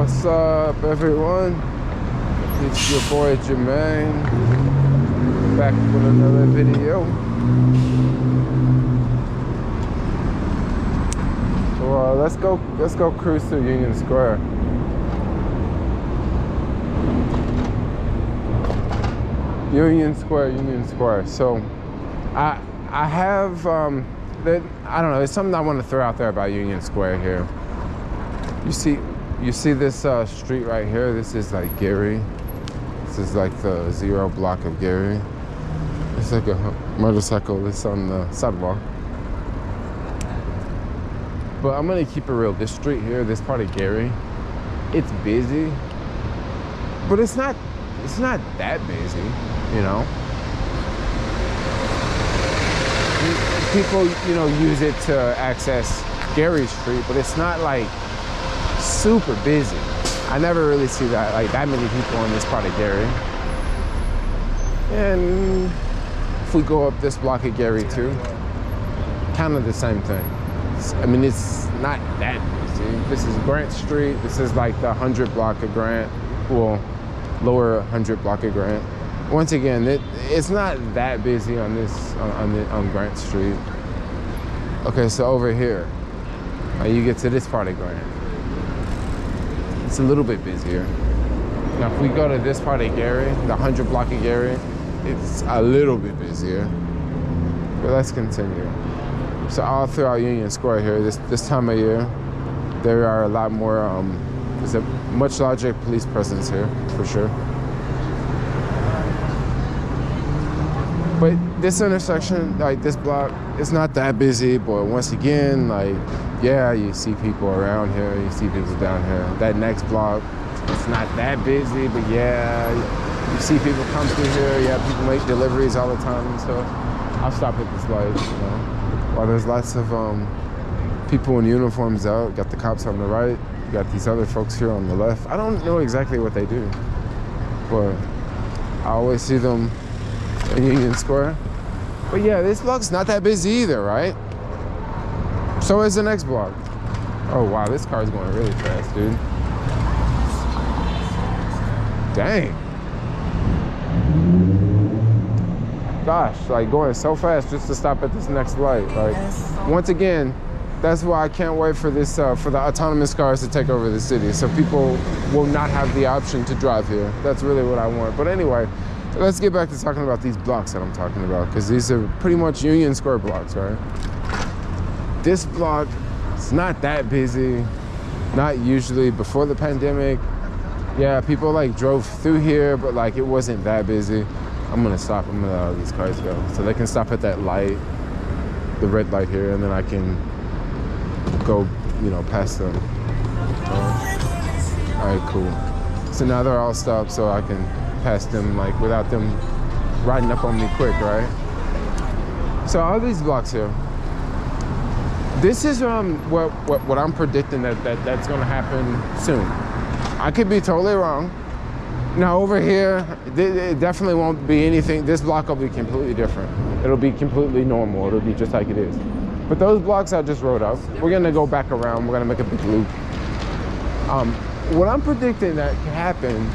What's up, everyone? It's your boy Jermaine, back with another video. So let's go cruise through Union Square. Union Square. So I have I don't know. It's something I want to throw out there about Union Square here. You see this street right here? This is like Gary. This is like the 0 block of Gary. It's like a motorcycle that's on the sidewalk. But I'm gonna keep it real. This street here, this part of Gary, it's busy, but it's not that busy, you know? People, use it to access Gary Street, but it's not like super busy. I never really see that many people in this part of Gary. And if we go up this block of Gary too, kind of the same thing. It's not that busy. This is Grant Street. This is like the 100 block of Grant, well, lower 100 block of Grant. Once again, it's not that busy on Grant Street. Okay, so over here, you get to this part of Grant. It's a little bit busier. Now, if we go to this part of Gary, the 100 block of Gary, it's a little bit busier. But let's continue. So all throughout Union Square here, this time of year, there are a lot more, there's a much larger police presence here, for sure. But this intersection, like this block, it's not that busy, but once again, yeah, you see people around here, you see people down here. That next block, it's not that busy, but yeah, you see people come through here. Yeah, people make deliveries all the time and stuff. I'll stop at this light, While there's lots of people in uniforms out, got the cops on the right, you got these other folks here on the left. I don't know exactly what they do, but I always see them in Union Square. But yeah, this block's not that busy either, right? So is the next block. Oh wow, this car's going really fast, dude. Dang. Gosh, going so fast just to stop at this next light. Once again, that's why I can't wait for this, for the autonomous cars to take over the city. So people will not have the option to drive here. That's really what I want. But anyway, let's get back to talking about these blocks that I'm talking about, because these are pretty much Union Square blocks, right? This block, it's not that busy, not usually. Before the pandemic, yeah, people drove through here, but it wasn't that busy. I'm gonna stop, I'm gonna let all these cars go. So they can stop at that light, the red light here, and then I can go, past them. All right, cool. So now they're all stopped, so I can pass them without them riding up on me quick, right? So all these blocks here, this is what I'm predicting that's gonna happen soon. I could be totally wrong. Now over here, it definitely won't be anything. This block will be completely different. It'll be completely normal. It'll be just like it is. But those blocks I just rode up, we're gonna go back around. We're gonna make a big loop. What I'm predicting that can happen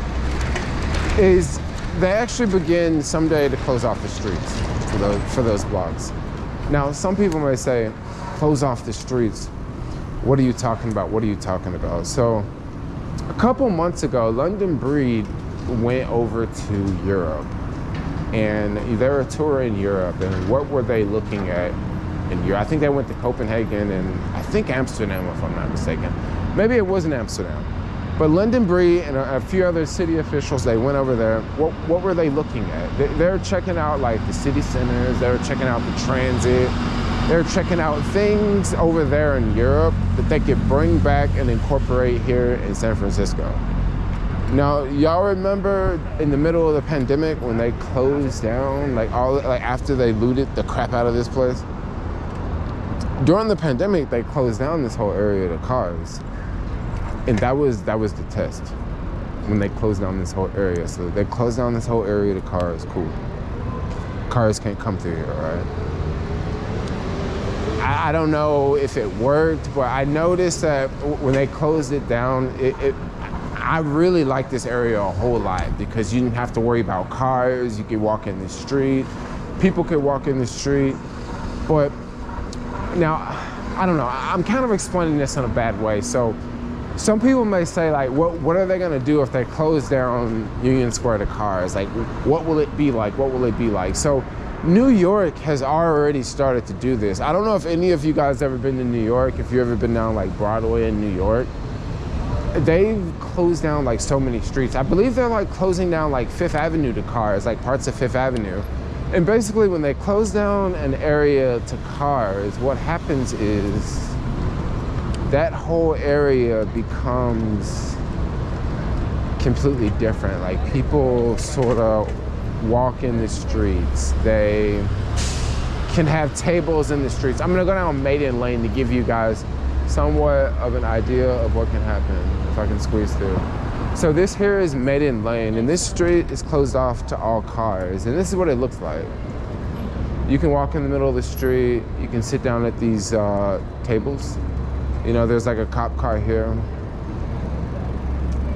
is they actually begin someday to close off the streets for those blocks. Now, some people may say, close off the streets. What are you talking about? What are you talking about? So a couple months ago, London Breed went over to Europe, and they were touring Europe. And what were they looking at in Europe? I think they went to Copenhagen and I think Amsterdam, if I'm not mistaken. Maybe it wasn't Amsterdam. But London Breed and a few other city officials, they went over there. What were they looking at? They're checking out the city centers. They were checking out the transit. They're checking out things over there in Europe that they could bring back and incorporate here in San Francisco. Now, y'all remember in the middle of the pandemic when they closed down, after they looted the crap out of this place? During the pandemic, they closed down this whole area to cars. And that was the test when they closed down this whole area. So they closed down this whole area to cars, cool. Cars can't come through here, right? I don't know if it worked, but I noticed that when they closed it down, I really like this area a whole lot because you didn't have to worry about cars. You could walk in the street. People could walk in the street. But now, I don't know. I'm kind of explaining this in a bad way. So some people may say, like, what are they going to do if they close down Union Square to cars? Like, what will it be like? What will it be like? So New York has already started to do this. I don't know if any of you guys ever been to New York, if you've ever been down like Broadway in New York. They've closed down like so many streets. I believe they're like closing down like Fifth Avenue to cars, like parts of Fifth Avenue. And basically when they close down an area to cars, what happens is that whole area becomes completely different. Like people sort of walk in the streets. They can have tables in the streets. I'm gonna go down Maiden Lane to give you guys somewhat of an idea of what can happen if I can squeeze through. So this here is Maiden Lane, and this street is closed off to all cars, and this is what it looks like. You can walk in the middle of the street, you can sit down at these tables. You know, there's like a cop car here.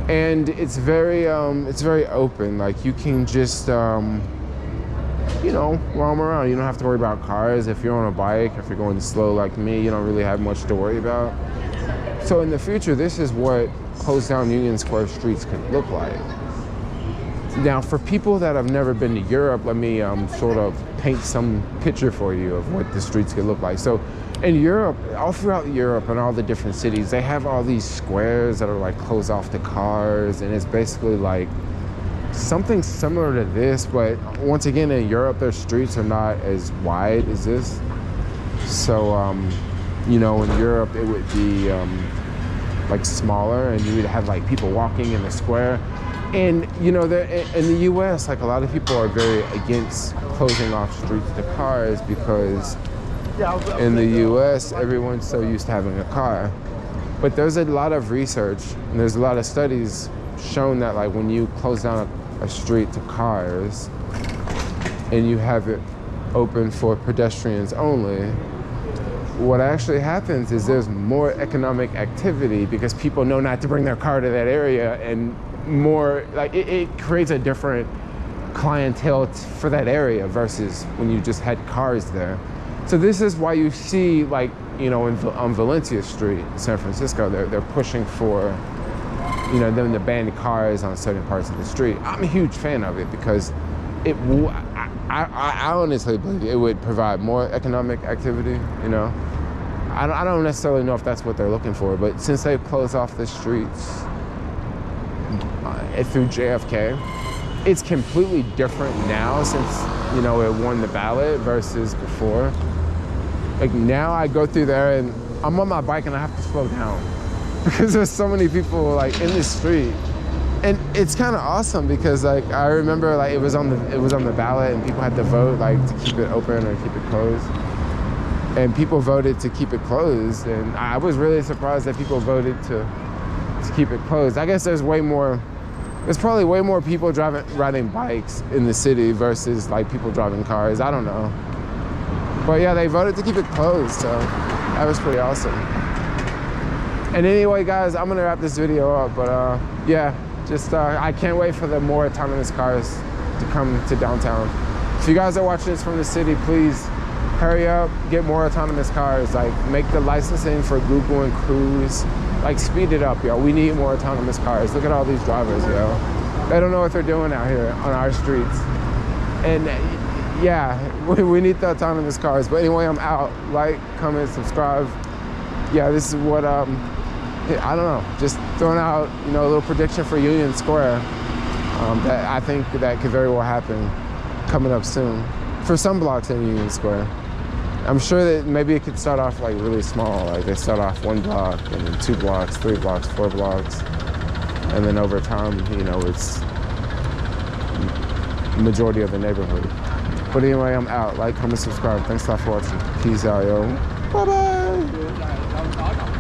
And it's very open. Like you can just, you know, roam around. You don't have to worry about cars. If you're on a bike, if you're going slow like me, you don't really have much to worry about. So in the future, this is what closed down Union Square streets could look like. Now, for people that have never been to Europe, let me sort of paint some picture for you of what the streets could look like. So in Europe, all throughout Europe and all the different cities, they have all these squares that are like closed off to cars, and it's basically like something similar to this, but once again, in Europe, their streets are not as wide as this. So, you know, in Europe, it would be like smaller, and you would have like people walking in the square. And, you know, in the US, like a lot of people are very against closing off streets to cars because in the US, everyone's so used to having a car. But there's a lot of research and there's a lot of studies shown that like when you close down a street to cars and you have it open for pedestrians only, what actually happens is there's more economic activity because people know not to bring their car to that area, and more like it creates a different clientele for that area versus when you just had cars there. So this is why you see, like, you know, on Valencia Street in San Francisco, they're pushing for, you know, them to ban cars on certain parts of the street. I'm a huge fan of it because I honestly believe it would provide more economic activity, you know. I don't necessarily know if that's what they're looking for, but since they've closed off the streets through JFK, it's completely different now since, you know, it won the ballot versus before. Like now I go through there and I'm on my bike and I have to slow down because there's so many people like in the street. And it's kind of awesome because like I remember like it was on the ballot and people had to vote like to keep it open or keep it closed. And people voted to keep it closed, and I was really surprised that people voted to keep it closed. I guess there's probably way more people riding bikes in the city versus like people driving cars. I don't know. But yeah, they voted to keep it closed, so that was pretty awesome. And anyway, guys, I'm gonna wrap this video up, but yeah, just I can't wait for the more autonomous cars to come to downtown. If you guys are watching this from the city, please hurry up, get more autonomous cars. Like make the licensing for Google and Cruise, like speed it up, yo. We need more autonomous cars. Look at all these drivers, yo. They don't know what they're doing out here on our streets. And yeah, we need the autonomous cars. But anyway, I'm out. Like, comment, subscribe. Yeah, this is what, I don't know, just throwing out, you know, a little prediction for Union Square that I think that could very well happen coming up soon for some blocks in Union Square. I'm sure that maybe it could start off like really small, like they start off 1 block and then 2 blocks, 3 blocks, 4 blocks, and then over time, you know, it's majority of the neighborhood. But anyway, I'm out. Like, comment, subscribe. Thanks a lot for watching. Peace out, yo. Bye-bye.